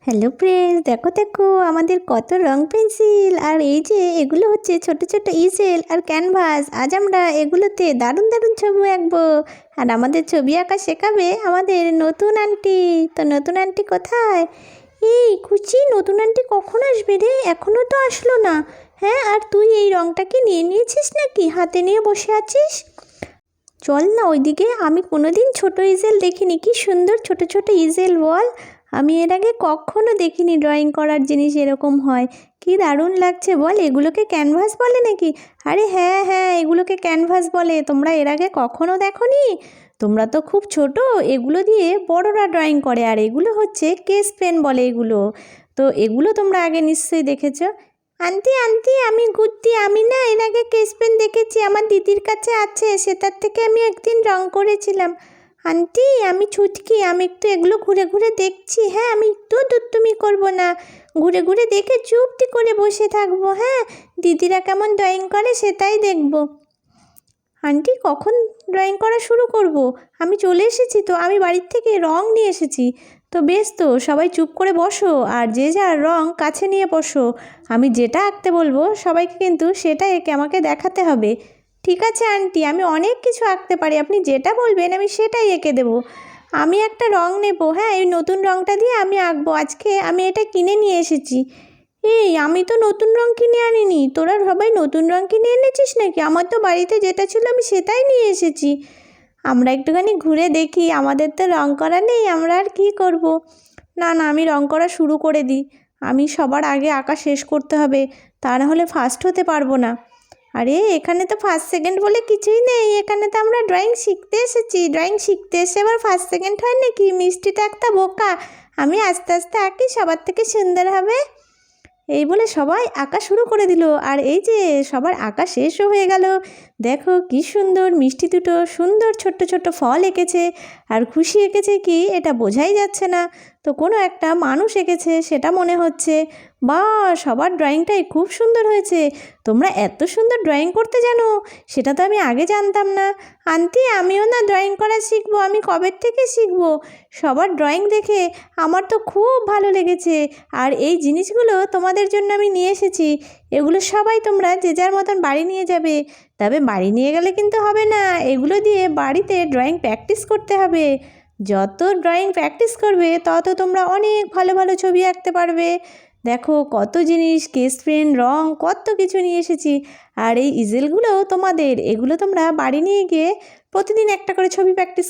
Hello friends, দেখো দেখো আমাদের কত রং পেন্সিল। আর এই যে এগুলো হচ্ছে ছোট ছোট ইজেল আর ক্যানভাস। আজ আমরা এগুলোতে দারুণ দারুণ ছবি আঁকবো। আর আমাদের ছবি আঁকা শেখাবে আমাদের নতুন আন্টি। তো নতুন আন্টি কোথায়? এই কুচি, নতুন আন্টি কখন আসবে রে? এখনও তো আসলো না। হ্যাঁ, আর তুই এই রংটাকে নিয়ে নিয়েছিস নাকি? হাতে নিয়ে বসে আছিস? চল না ওইদিকে। আমি কোনোদিন ছোট ইজেল দেখিনি, কি সুন্দর ছোট ছোট ইজেল বল। আমি এর আগে কখনো দেখিনি ড্রয়িং করার জিনিস এরকম হয়। কি দারুণ লাগছে বল। এগুলোকে ক্যানভাস বলে নাকি? আরে হ্যাঁ হ্যাঁ, এগুলোকে ক্যানভাস বলে। তোমরা এর আগে কখনো দেখোনি? তোমরা তো খুব ছোট। এগুলো দিয়ে বড়রা ড্রয়িং করে। আর এগুলো হচ্ছে কেস পেন বলে এগুলো। তো এগুলো তোমরা আগে নিশ্চয়ই দেখেছো। আন্টি আন্টি, আমি গুড্ডি। আমি না এর আগে কেস পেন দেখেছি, আমার দিদির কাছে আছে, সেটার থেকে আমি একদিন রং করেছিলাম। আন্টি আমি ছুটকি, আমি একটু এগুলো ঘুরে ঘুরে দেখছি। হ্যাঁ, আমি একটু দুষ্টুমি করবো না, ঘুরে ঘুরে দেখে চুপটি করে বসে থাকবো। হ্যাঁ, দিদিরা কেমন ড্রয়িং করে সেটাই দেখবো। আন্টি কখন ড্রয়িং করা শুরু করব? আমি চলে এসেছি তো, আমি বাড়ির থেকে রং নিয়ে এসেছি। তো বেশ, তো সবাই চুপ করে বসো আর যে যার রং কাছে নিয়ে বসো। আমি যেটা আঁকতে বলবো সবাইকে কিন্তু সেটা এঁকে আমাকে দেখাতে হবে। ঠিক আছে আন্টি, আমি অনেক কিছু আঁকতে পারি, আপনি যেটা বলবেন আমি সেটাই এঁকে দেবো। আমি একটা রং নেব। হ্যাঁ, এই নতুন রংটা দিয়ে আমি আঁকবো। আজকে আমি এটা কিনে নিয়ে এসেছি। এই আমি তো নতুন রং কিনে আনিনি, তোরা সবাই নতুন রং কিনে এনেছিস নাকি? আমার তো বাড়িতে যেটা ছিল আমি সেটাই নিয়ে এসেছি। আমরা একটুখানি ঘুরে দেখি, আমাদের তো রং করা নেই, আমরা আর কী করব। না না, আমি রং করা শুরু করে দিই। আমি সবার আগে আঁকা শেষ করতে হবে, তা না হলে ফার্স্ট হতে পারবো না। আরে এখানে তো ফার্স্ট সেকেন্ড বলে কিছুই নেই, এখানে তো আমরা ড্রয়িং শিখতে এসেছি। ড্রয়িং শিখতে এসে আবার ফার্স্ট সেকেন্ড হয় নাকি? মিষ্টিটা একটা বোকা। আমি আস্তে আস্তে আঁকি, সবার থেকে সুন্দর হবে। এই বলে সবাই আঁকা শুরু করে দিল। আর এই যে সবার আঁকা শেষও হয়ে গেল। দেখো কি সুন্দর মিষ্টি দুটো সুন্দর ছোট্ট ছোট্ট ফল এঁকেছে। আর খুশি এঁকেছে কি এটা বোঝাই যাচ্ছে না। তো কোনো একটা মানুষ এঁকেছে সেটা মনে হচ্ছে। বা, সবার ড্রয়িংটাই খুব সুন্দর হয়েছে। তোমরা এত সুন্দর ড্রয়িং করতে জানো, সেটা তো আমি আগে জানতাম না। আন্টি আমিও না ড্রয়িং করা শিখবো, আমি কবে থেকে শিখবো। সবার ড্রয়িং দেখে আমার তো খুব ভালো লেগেছে। আর এই জিনিসগুলো তোমাদের জন্য আমি নিয়ে এসেছি। এগুলো সবাই তোমরা যে যার মতন বাড়ি নিয়ে যাবে। তবে বাড়ি নিয়ে গেলে কিন্তু হবে না, এগুলো দিয়ে বাড়িতে ড্রয়িং প্র্যাকটিস করতে হবে। যত ড্রয়িং প্র্যাকটিস করবে তত তোমরা অনেক ভালো ভালো ছবি আঁকতে পারবে। দেখো কত জিনিস, স্কেচ পেন, রং, কত কিছু নিয়ে এসেছি। আর এই ইজেলগুলো তোমাদের, এগুলো তোমরা বাড়ি নিয়ে গিয়ে প্রতিদিন একটা করে ছবি প্র্যাকটিস